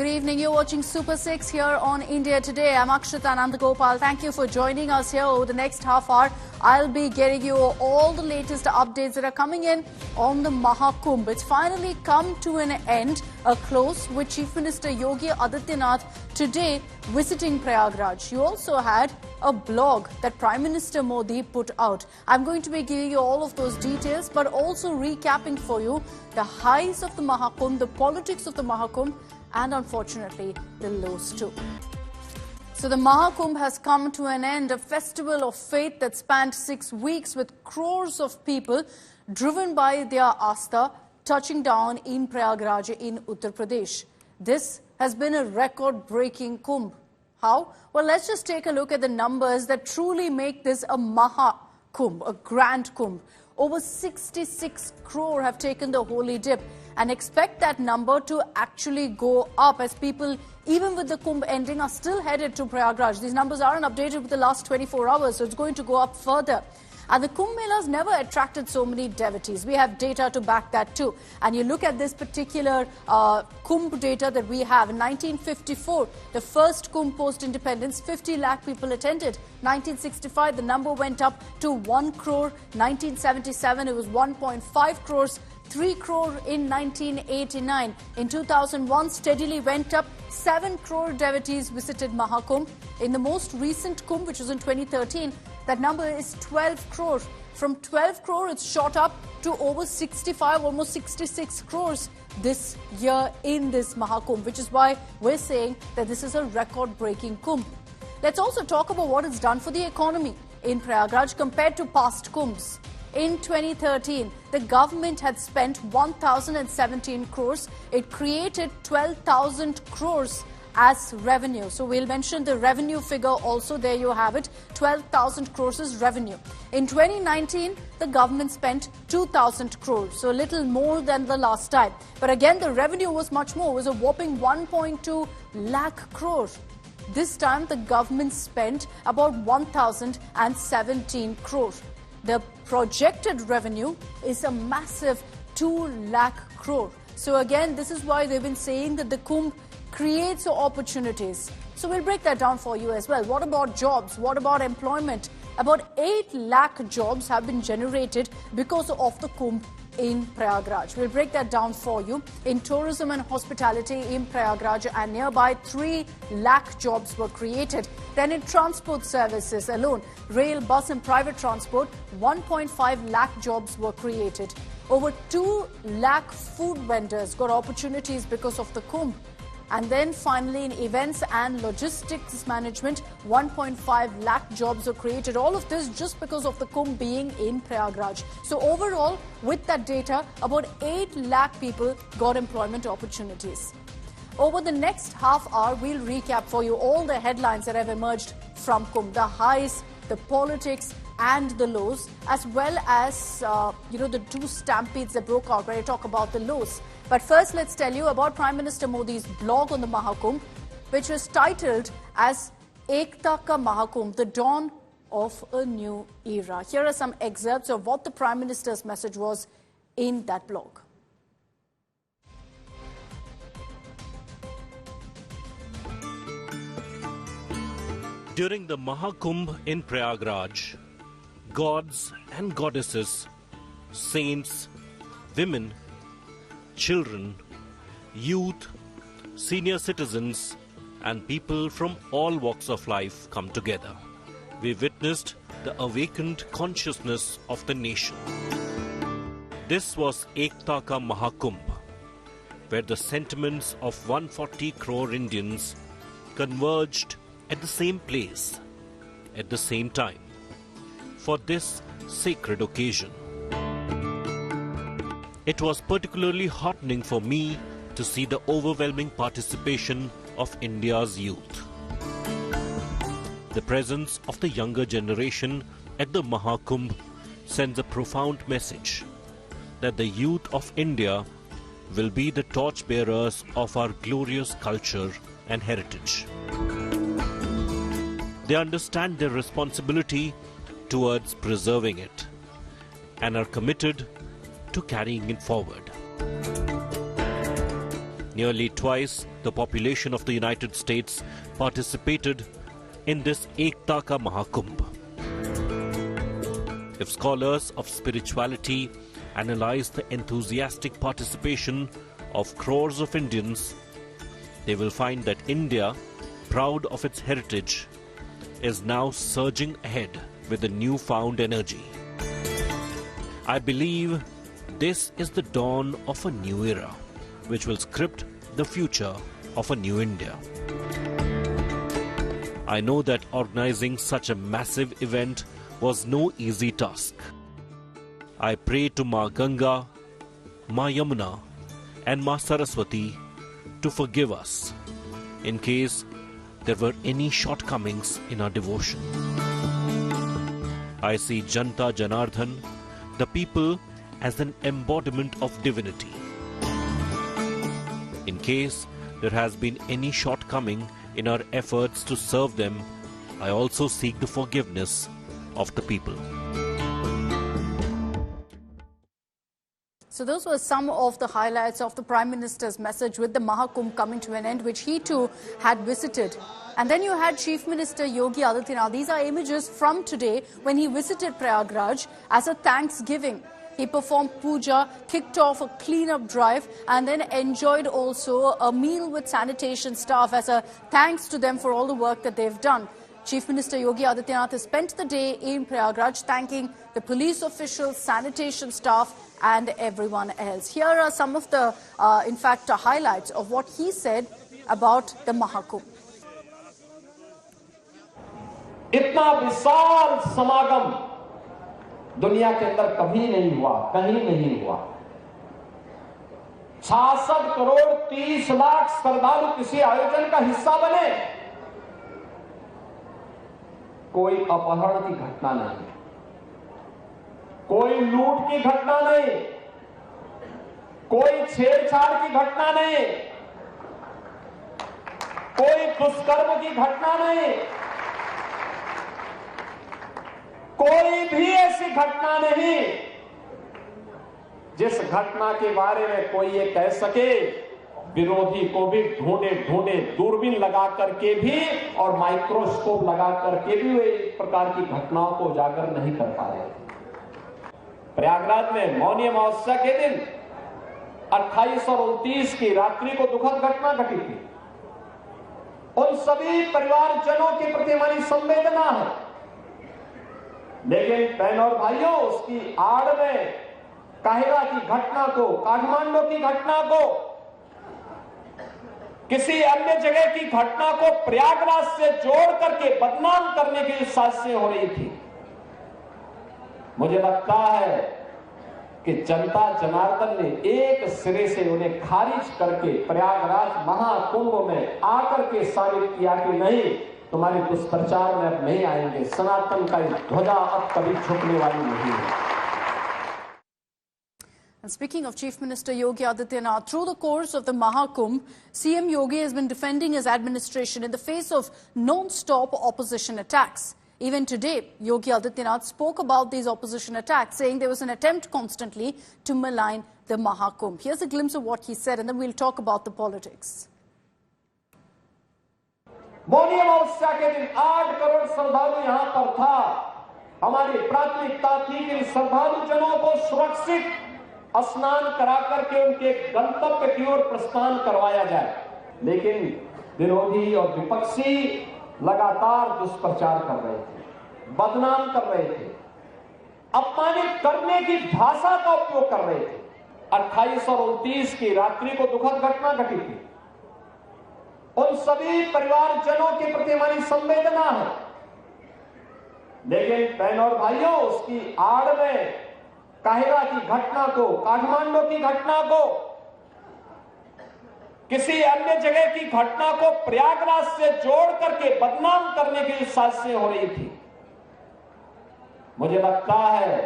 Good evening. You're watching Super 6 here on India Today. I'm Akshita Nandagopal. Thank you for joining us here over the next half hour. I'll be getting you all the latest updates that are coming in on the Mahakumbh. It's finally come to an end, a close, with Chief Minister Yogi Adityanath today visiting Prayagraj. You also had a blog that Prime Minister Modi put out. I'm going to be giving you all of those details, but also recapping for you the highs of the Mahakumbh, the politics of the Mahakumbh, and unfortunately the lows too. So the Mahakumbh has come to an end, a festival of faith that spanned 6 weeks with crores of people driven by their Astha touching down in Prayagraj in Uttar Pradesh. This has been a record-breaking Kumbh. How? Well, let's just take a look at the numbers that truly make this a Mahakumbh, a grand Kumbh. Over 66 crore have taken the holy dip, and expect that number to actually go up as people, even with the Kumbh ending, are still headed to Prayagraj. These numbers aren't updated with the last 24 hours, so it's going to go up further. And the Kumbh Melas never attracted so many devotees. We have data to back that too. And you look at this particular Kumbh data that we have. In 1954, the first Kumbh post-independence, 50 lakh people attended. 1965, the number went up to 1 crore. 1977, it was 1.5 crores. 3 crore in 1989. In 2001, steadily went up. 7 crore devotees visited Mahakumbh. In the most recent Kumbh, which was in 2013, that number is 12 crore. From 12 crore, it's shot up to over 65, almost 66 crores this year in this Mahakumbh, which is why we're saying that this is a record-breaking Kumbh. Let's also talk about what it's done for the economy in Prayagraj compared to past Kumbhs. In 2013, the government had spent 1,017 crores. It created 12,000 crores as revenue. So we'll mention the revenue figure also. There you have it. 12,000 crores is revenue. In 2019, the government spent 2,000 crores, so a little more than the last time. But again, the revenue was much more. It was a whopping 1.2 lakh crores. This time, the government spent about 1,017 crores. The projected revenue is a massive 2 lakh crore. So again, this is why they've been saying that the Kumbh creates opportunities. So we'll break that down for you as well. What about jobs? What about employment? About 8 lakh jobs have been generated because of the Kumbh in Prayagraj. We'll break that down for you. In tourism and hospitality in Prayagraj and nearby, 3 lakh jobs were created. Then in transport services alone, rail, bus and private transport, 1.5 lakh jobs were created. Over 2 lakh food vendors got opportunities because of the Kumbh. And then finally in events and logistics management, 1.5 lakh jobs were created. All of this just because of the Kumbh being in Prayagraj. So overall, with that data, about 8 lakh people got employment opportunities. Over the next half hour, we'll recap for you all the headlines that have emerged from Kumbh, the highs, the politics and the lows, as well as, the 2 stampedes that broke out, where I talk about the lows. But first, let's tell you about Prime Minister Modi's blog on the Mahakumbh, which was titled as Ekta Ka Mahakumbh, the dawn of a new era. Here are some excerpts of what the Prime Minister's message was in that blog. During the Mahakumbh in Prayagraj, gods and goddesses, saints, women, children, youth, senior citizens, and people from all walks of life come together. We witnessed the awakened consciousness of the nation. This was Ekta Ka Mahakumbh, where the sentiments of 140 crore Indians converged at the same place, at the same time, for this sacred occasion. It was particularly heartening for me to see the overwhelming participation of India's youth. The presence of the younger generation at the Mahakumbh sends a profound message that the youth of India will be the torchbearers of our glorious culture and heritage. They understand their responsibility towards preserving it and are committed to carrying it forward. Nearly twice the population of the United States participated in this Ekta Ka Mahakumbh. If scholars of spirituality analyze the enthusiastic participation of crores of Indians, they will find that India, proud of its heritage, is now surging ahead with a newfound energy. I believe this is the dawn of a new era, which will script the future of a new India. I know that organizing such a massive event was no easy task. I pray to Ma Ganga, Ma Yamuna and Ma Saraswati to forgive us in case there were any shortcomings in our devotion. I see Janta Janardhan, the people, as an embodiment of divinity. In case there has been any shortcoming in our efforts to serve them, I also seek the forgiveness of the people. So those were some of the highlights of the Prime Minister's message with the Mahakumbh coming to an end, which he too had visited. And then you had Chief Minister Yogi Adityanath. These are images from today when he visited Prayagraj as a thanksgiving. He performed puja, kicked off a clean-up drive and then enjoyed also a meal with sanitation staff as a thanks to them for all the work that they've done. Chief Minister Yogi Adityanath has spent the day in Prayagraj thanking the police officials, sanitation staff and everyone else. Here are some of the, highlights of what he said about the Mahakumbh. इतना विशाल समागम दुनिया के अंदर कभी नहीं हुआ, कहीं नहीं हुआ। 66 करोड़ 30 लाख श्रद्धालु किसी आयोजन का हिस्सा बने। कोई अपहरण की घटना नहीं, कोई लूट की घटना नहीं, कोई छेड़छाड़ की घटना नहीं, कोई दुष्कर्म की घटना नहीं, कोई भी ऐसी घटना नहीं जिस घटना के बारे में कोई ये कह सके विरोधी को भी ढूंढे दूरबीन लगा करके भी और माइक्रोस्कोप लगा करके भी वे इस प्रकार की घटनाओं को उजागर नहीं कर पा रहे थे। प्रयागराज में मौनी अमावस्या के दिन 28 और 29 की रात्रि को दुखद घटना घटी थी। उन सभी परिवारजनों के प्रति हमारी संवेदना है, लेकिन बहनों और भाइयों, उसकी आड़ में काहिरा की घटना को, काठमांडू की घटना को, किसी अन्य जगह की घटना को प्रयागराज से जोड़ करके बदनाम करने की साजिशें हो रही थी। मुझे लगता है कि जनता जनार्दन ने एक सिरे से उन्हें खारिज करके प्रयागराज महाकुंभ में आकर के साबित किया कि नहीं, तुम्हारे दुष्प्रचार में अब नहीं आएंगे, सनातन का ध्वजा अब कभी झुकने वाली नहीं है। And speaking of Chief Minister Yogi Adityanath, through the course of the Mahakumbh, CM Yogi has been defending his administration in the face of non-stop opposition attacks. Even today, Yogi Adityanath spoke about these opposition attacks, saying there was an attempt constantly to malign the Mahakumbh. Here's a glimpse of what he said, and then we'll talk about the politics. Mauni Amavasya के दिन 8 करोड़ श्रद्धालु यहां पर था। हमारी प्राथमिकता थी कि श्रद्धालु जनों को सुरक्षित स्नान करा करके उनके गंतव्य की ओर प्रस्थान करवाया जाए, लेकिन विरोधी और विपक्षी लगातार दुष्प्रचार कर रहे थे, बदनाम कर रहे थे, अपमानित करने की भाषा का उपयोग कर रहे थे। 28 और 29 की रात्रि को दुखद घटना घटी थी। उन सभी परिवारजनों के प्रति हमारी संवेदना है, लेकिन बहनों और भाइयों, उसकी आड़ में काहिरा की घटना को, काठमांडू की घटना को, किसी अन्य जगह की घटना को प्रयागराज से जोड़ करके बदनाम करने की साजिशें हो रही थी। मुझे लगता है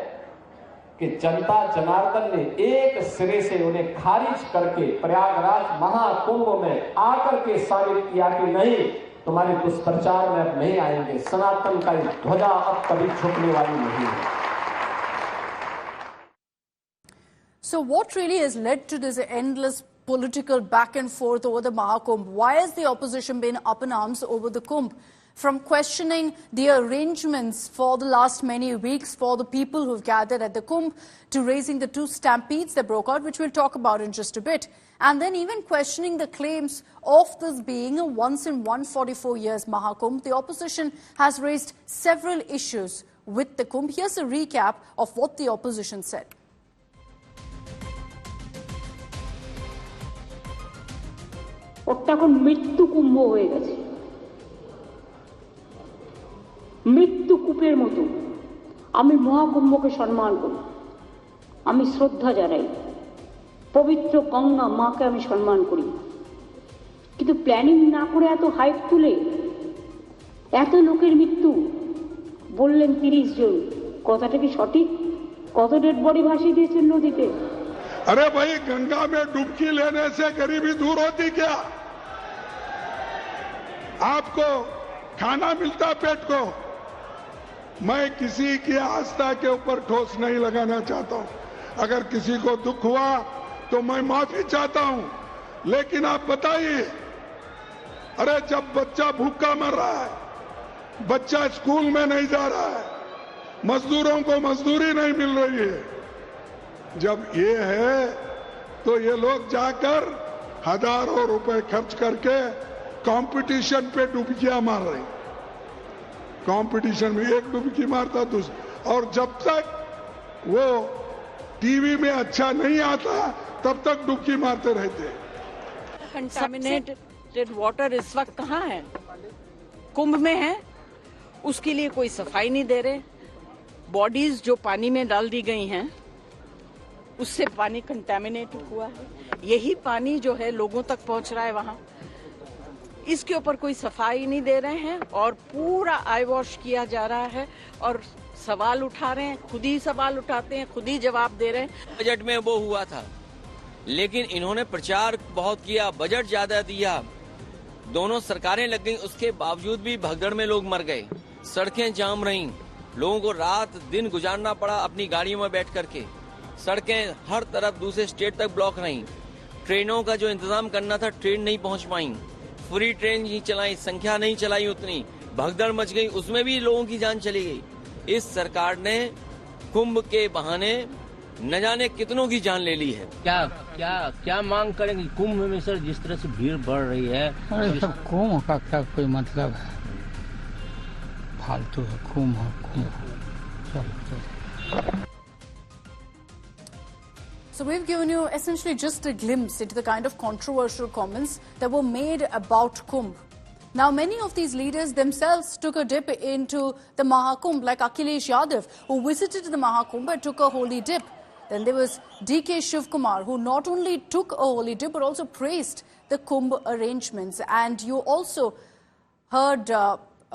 कि जनता जनार्दन ने एक सिरे से उन्हें खारिज करके प्रयागराज महाकुंभ में आकर के साबित किया कि नहीं, तुम्हारे दुष्प्रचार में अब नहीं आएंगे, सनातन का ध्वजा अब कभी झुकने वाली नहीं है। So what really has led to this endless political back and forth over the Mahakumbh. Why has the opposition been up in arms over the Kumbh? From questioning the arrangements for the last many weeks for the people who've gathered at the Kumbh to raising the two stampedes that broke out, which we'll talk about in just a bit. And then even questioning the claims of this being a once in 144 years Mahakumbh, the opposition has raised several issues with the Kumbh. Here's a recap of what the opposition said. মৃত্যু কূপের মতো আমি মহাকুম্ভকে সম্মান করি, আমি শ্রদ্ধা জানাই, পবিত্র গঙ্গা মাকে আমি সম্মান করি, কিন্তু প্ল্যানিং না করে এত হাইপ তুলে এত লোকের মৃত্যু বললেন 30 জন, কথাটা কি সঠিক? কত ডেড বডি ভাসিয়ে দিয়েছেন নদীতে? अरे भाई, गंगा में डुबकी लेने से गरीबी दूर होती क्या? आपको खाना मिलता पेट को। मैं किसी की आस्था के ऊपर ठोस नहीं लगाना चाहता हूं। अगर किसी को दुख हुआ तो मैं माफी चाहता हूं, लेकिन आप बताइए, अरे जब बच्चा भूखा मर रहा है, बच्चा स्कूल में नहीं जा रहा है, मजदूरों को मजदूरी नहीं मिल रही है, जब ये है तो ये लोग जाकर हजारों रुपए खर्च करके कंपटीशन पे डुबकियां मार रहे हैं। कंपटीशन में एक डुबकी मारता दूसरा, और जब तक वो टीवी में अच्छा नहीं आता तब तक डुबकी मारते रहते हैं। कंटामिनेटेड वाटर इस वक्त कहाँ है? कुंभ में है, उसके लिए कोई सफाई नहीं दे रहे। बॉडीज जो पानी में डाल दी गई हैं उससे पानी कंटामिनेटेड हुआ है। यही पानी जो है लोगों तक पहुंच रहा है वहां, इसके ऊपर कोई सफाई नहीं दे रहे हैं और पूरा आई वॉश किया जा रहा है और सवाल उठा रहे हैं, खुद ही सवाल उठाते हैं, खुद ही जवाब दे रहे हैं। बजट में वो हुआ था, लेकिन इन्होंने प्रचार बहुत किया, बजट ज्यादा दिया, दोनों सरकारें लग गई, उसके बावजूद भी भगदड़ में लोग मर गए, सड़कें जाम रहीं, लोगों को रात दिन गुजारना पड़ा अपनी गाड़ियों में बैठ करके, सड़कें हर तरफ दूसरे स्टेट तक ब्लॉक रहीं, ट्रेनों का जो इंतजाम करना था ट्रेन नहीं पहुंच पाई, फ्री ट्रेन ही चलाई, संख्या नहीं चलाई उतनी, भगदड़ मच गई, उसमें भी लोगों की जान चली गई। इस सरकार ने कुंभ के बहाने न जाने कितनों की जान ले ली है। क्या क्या क्या मांग करेंगे कुंभ में सर? जिस तरह से भीड़ बढ़ रही है, अरे सब कुंभ का क्या कोई मतलब है? फालतू है कुंभ। So we've given you essentially just a glimpse into the kind of controversial comments that were made about Kumbh. Now, many of these leaders themselves took a dip into the Mahakumbh, like Akhilesh Yadav, who visited the Mahakumbh and took a holy dip. Then there was D.K. Shivkumar, who not only took a holy dip, but also praised the Kumbh arrangements. And you also heard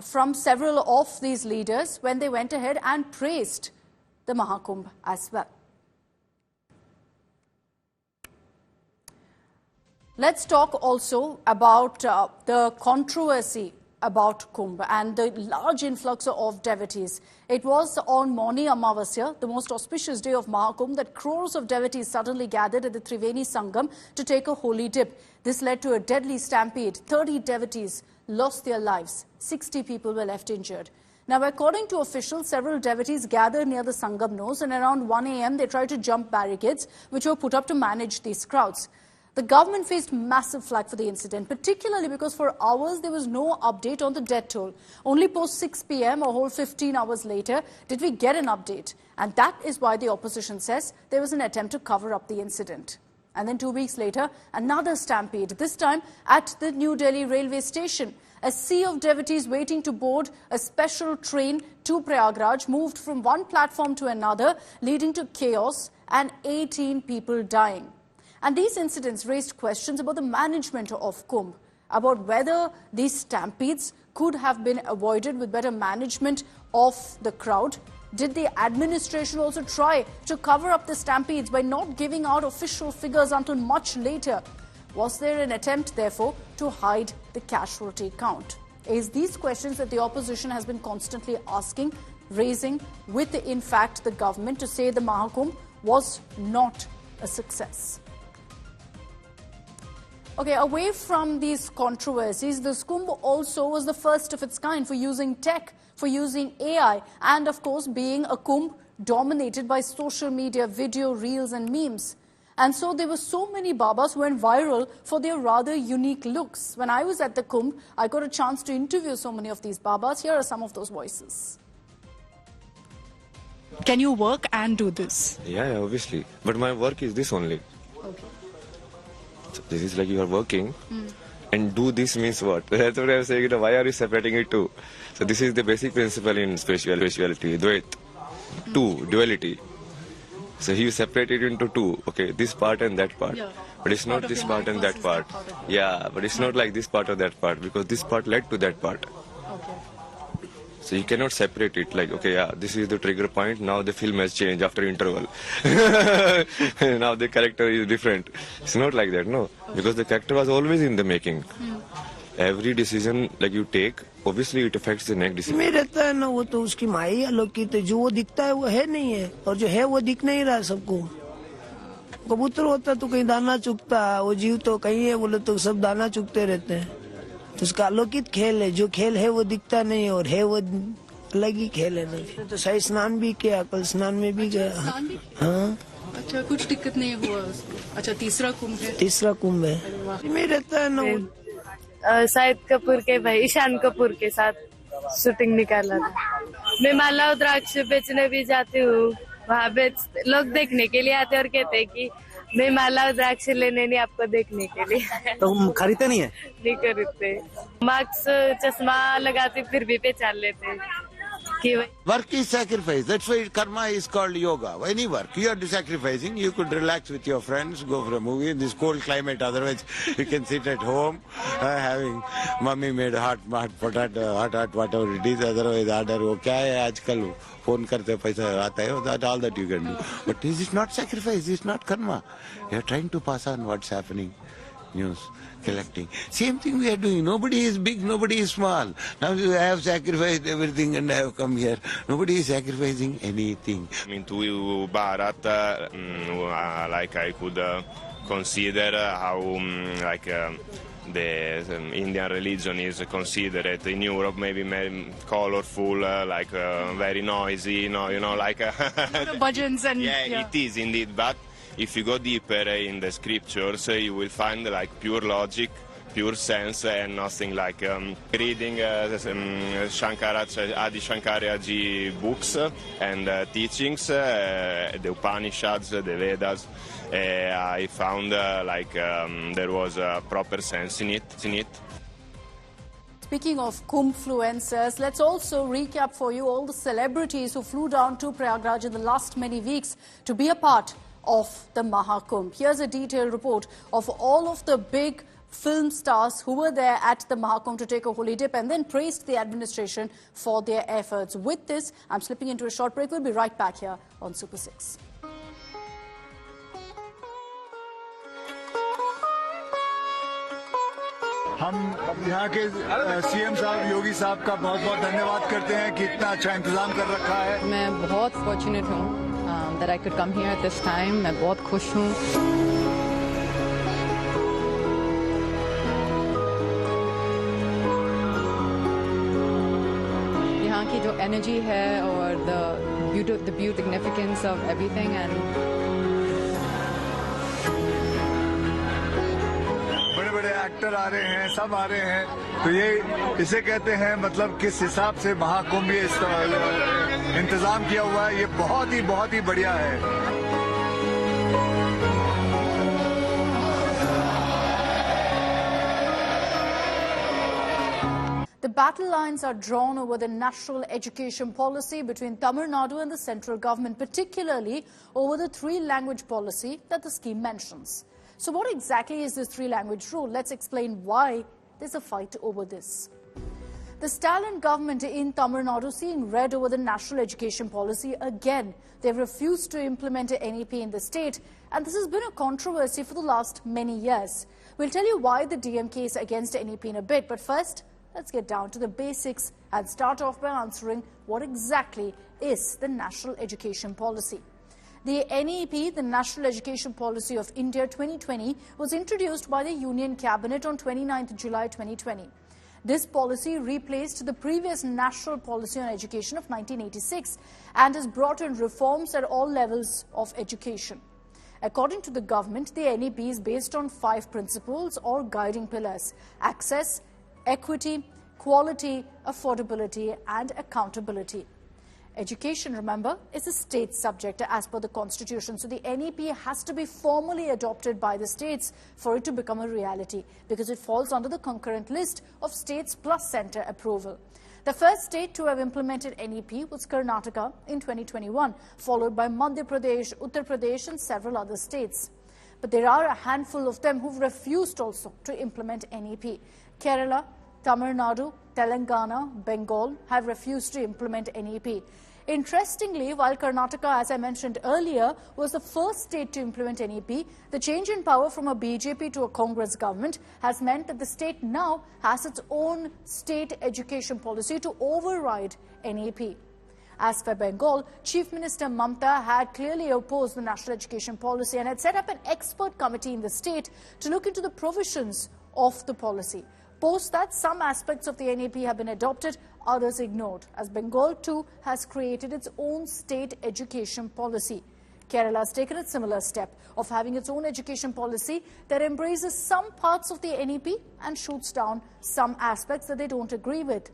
from several of these leaders when they went ahead and praised the Mahakumbh as well. Let's talk also about the controversy about Kumbh and the large influx of devotees. It was on Mauni Amavasya, the most auspicious day of Mahakumbh, that crores of devotees suddenly gathered at the Triveni Sangam to take a holy dip. This led to a deadly stampede. 30 devotees lost their lives. 60 people were left injured. Now, according to officials, several devotees gathered near the Sangam nose, and around 1 a.m. they tried to jump barricades which were put up to manage these crowds. The government faced massive flack for the incident, particularly because for hours there was no update on the death toll. Only post 6 p.m. or whole 15 hours later did we get an update. And that is why the opposition says there was an attempt to cover up the incident. And then 2 weeks later, another stampede, this time at the New Delhi railway station. A sea of devotees waiting to board a special train to Prayagraj moved from one platform to another, leading to chaos and 18 people dying. And these incidents raised questions about the management of Kumbh, about whether these stampedes could have been avoided with better management of the crowd. Did the administration also try to cover up the stampedes by not giving out official figures until much later? Was there an attempt, therefore, to hide the casualty count? It's these questions that the opposition has been constantly asking, raising with, in fact, the government to say the Mahakumbh was not a success. Okay, away from these controversies, this Kumbh also was the first of its kind for using tech, for using AI, and of course being a Kumbh dominated by social media, video, reels and memes. And so there were so many Babas who went viral for their rather unique looks. When I was at the Kumbh, I got a chance to interview so many of these Babas. Here are some of those voices. Can you work and do this? Yeah, obviously. But my work is this only. Okay. So this is like you are working and do this means what? That's what I was saying. Why are you separating it two? So this is the basic principle in spirituality, Dvait. Two, duality. So he separated into two. Okay, this part and that part. Yeah. But it's not this part and that part. Yeah, but it's not like this part or that part because this part led to that part. Okay. So you cannot separate it like, okay, yeah, this is the trigger point, now the film has changed after interval. Now the character is different. It's not like that, no. Because the character was always in the making. Every decision like you take, obviously it affects the next decision. में रहता है ना वो तो उसकी माई अलौकिक है जो वो दिखता है वो है नहीं है और जो है वो दिख नहीं रहा सबको कबूतर होता तो कहीं दाना चुगता वो जीव तो कहीं है बोले तो सब दाना चुगते रहते हैं तो उसका अलौकिक खेल है जो खेल है वो दिखता नहीं और है वो अलग ही खेल है ना तो सही स्नान भी किया कल स्नान में भी गया हाँ अच्छा कुछ दिक्कत नहीं हुआ उसको अच्छा तीसरा कुंभ है में रहता है ना वो शाहिद कपूर के भाई ईशान कपूर के साथ शूटिंग निकाला था मैं माला रुद्राक्ष बेचने भी जाती हूँ वहाँ बेच लोग देखने के लिए आते और कहते हैं कि मैं माला रुद्राक्ष लेने नहीं आपको देखने के लिए तो खरीदते नहीं है नहीं खरीदते मास्क चश्मा लगाते फिर भी पहचान लेते Work is sacrifice. That's why karma is called yoga. Any work, you are sacrificing. You could relax with your friends, go for a movie in this cold climate. Otherwise, you can sit at home having mummy made hot potato, hot whatever it is. Otherwise, order वो क्या है आजकल phone करते पैसा आता है. That all that you can do. But this is not sacrifice. This is not karma. You are trying to pass on what's happening. News. Collecting. Same thing we are doing. Nobody is big, nobody is small. Now you have sacrificed everything and I have come here. Nobody is sacrificing anything. Into Bharat, like I could consider how the Indian religion is considered in Europe, maybe colorful, very noisy, you know, like bhajans and yeah, it is indeed, but if you go deeper in the scriptures, you will find like pure logic, pure sense, and nothing like reading Adi Shankaraja ji books and teachings, the Upanishads, the Vedas. I found there was a proper sense in it. Speaking of Kumbhfluencers, let's also recap for you all the celebrities who flew down to Prayagraj in the last many weeks to be a part of the Mahakumbh. Here's a detailed report of all of the big film stars who were there at the Mahakumbh to take a holy dip and then praised the administration for their efforts. With this, I'm slipping into a short break. We'll be right back here on Super 6. हम यहाँ के CM साहब योगी साहब का बहुत बहुत धन्यवाद करते हैं कि इतना अच्छा इंतजाम कर रखा है मैं बहुत फॉर्चुनेट हूँ that I could come here at this time. मैं बहुत खुश हूँ यहाँ की जो एनर्जी है और the beauty significance of everything and बड़े-बड़े एक्टर आ रहे हैं सब आ रहे हैं तो ये इसे कहते हैं मतलब किस हिसाब से महाकुंभ ये इंतजाम किया हुआ है ये बहुत ही बढ़िया है The battle lines are drawn over the national education policy between Tamil Nadu and the central government, particularly over the three-language policy that the scheme mentions. So what exactly is this three-language rule? Let's explain why there's a fight over this. The Stalin government in Tamil Nadu seeing red over the national education policy again. They've refused to implement an NEP in the state, and this has been a controversy for the last many years. We'll tell you why the DMK is against NEP in a bit, but first, let's get down to the basics and start off by answering what exactly is the national education policy. The NEP, the National Education Policy of India 2020, was introduced by the Union Cabinet on 29th July 2020. This policy replaced the previous National Policy on Education of 1986 and has brought in reforms at all levels of education. According to the government, the NEP is based on 5 principles or guiding pillars: access, equity, quality, affordability, and accountability. Education, remember, is a state subject as per the Constitution. So the NEP has to be formally adopted by the states for it to become a reality, because it falls under the concurrent list of states plus centre approval. The first state to have implemented NEP was Karnataka in 2021, followed by Madhya Pradesh, Uttar Pradesh, and several other states. But there are a handful of them who've refused also to implement NEP. Kerala, Tamil Nadu, Telangana, Bengal have refused to implement NEP. Interestingly, while Karnataka, as I mentioned earlier, was the first state to implement NEP, the change in power from a BJP to a Congress government has meant that the state now has its own state education policy to override NEP. As for Bengal, Chief Minister Mamata had clearly opposed the national education policy and had set up an expert committee in the state to look into the provisions of the policy. Post that, some aspects of the NEP have been adopted, others ignored, as Bengal too has created its own state education policy. Kerala has taken a similar step of having its own education policy that embraces some parts of the NEP and shoots down some aspects that they don't agree with.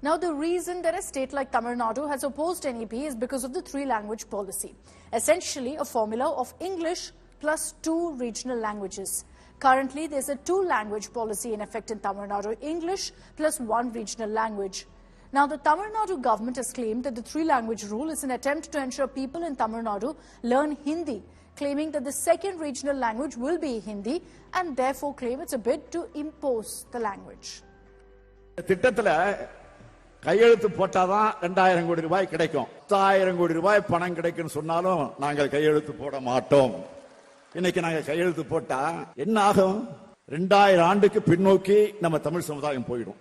Now, the reason that a state like Tamil Nadu has opposed NEP is because of the 3-language policy, essentially a formula of English plus 2 regional languages. Currently, there's a 2-language policy in effect in Tamil Nadu, English plus 1 regional language. Now, the Tamil Nadu government has claimed that the 3-language rule is an attempt to ensure people in Tamil Nadu learn Hindi, claiming that the second regional language will be Hindi, and therefore claim it's a bid to impose the language. கையெழுத்து போட்டாதான் 2000 கோடி ரூபாய் கிடைக்கும். 1000 கோடி ரூபாய் பணம் கிடைக்கும்னு சொன்னாலும் நாங்கள் கையெழுத்து போட மாட்டோம். இன்னைக்கு நாங்க கையெழுத்து போட்டா என்ன ஆகும்? 2000 ஆண்டுக்கு பின்னோக்கி நம்ம தமிழ் சமுதாயம் போயிடும்.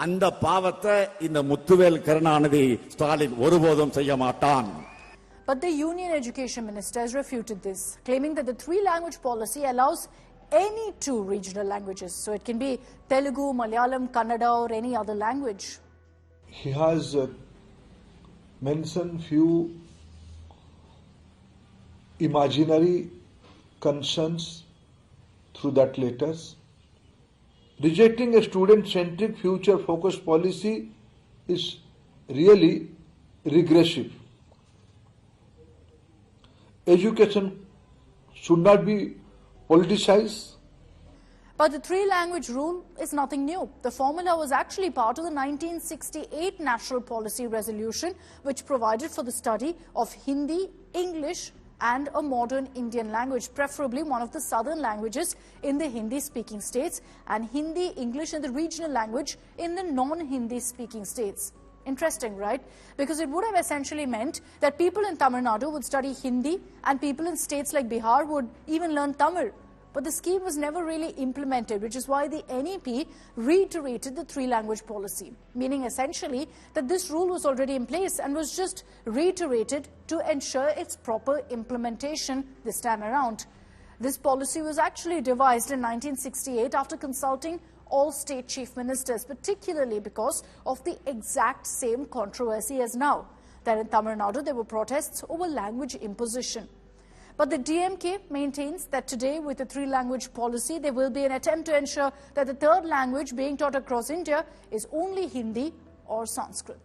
அந்த பாவத்தை இந்த முத்துவேல் கருணாநிதி ஸ்டாலின் ஒருபோதும் செய்ய மாட்டான். But the Union Education Minister has refuted this, claiming that the 3-language policy allows any 2 regional languages. So it can be Telugu, Malayalam, Kannada, or any other language. He has mentioned few imaginary concerns through that letters. Rejecting a student-centric, future-focused policy is really regressive. Education should not be politicized. But the 3-language rule is nothing new. The formula was actually part of the 1968 National Policy Resolution, which provided for the study of Hindi, English, and a modern Indian language, preferably one of the southern languages in the Hindi-speaking states, and Hindi, English, and the regional language in the non-Hindi speaking states. Interesting, right? Because it would have essentially meant that people in Tamil Nadu would study Hindi and people in states like Bihar would even learn Tamil. But the scheme was never really implemented, which is why the NEP reiterated the 3-language policy, meaning essentially that this rule was already in place and was just reiterated to ensure its proper implementation this time around. This policy was actually devised in 1968 after consulting all state chief ministers, particularly because of the exact same controversy as now, that in Tamil Nadu there were protests over language imposition. But the DMK maintains that today, with the 3-language policy, there will be an attempt to ensure that the 3rd language being taught across India is only Hindi or Sanskrit.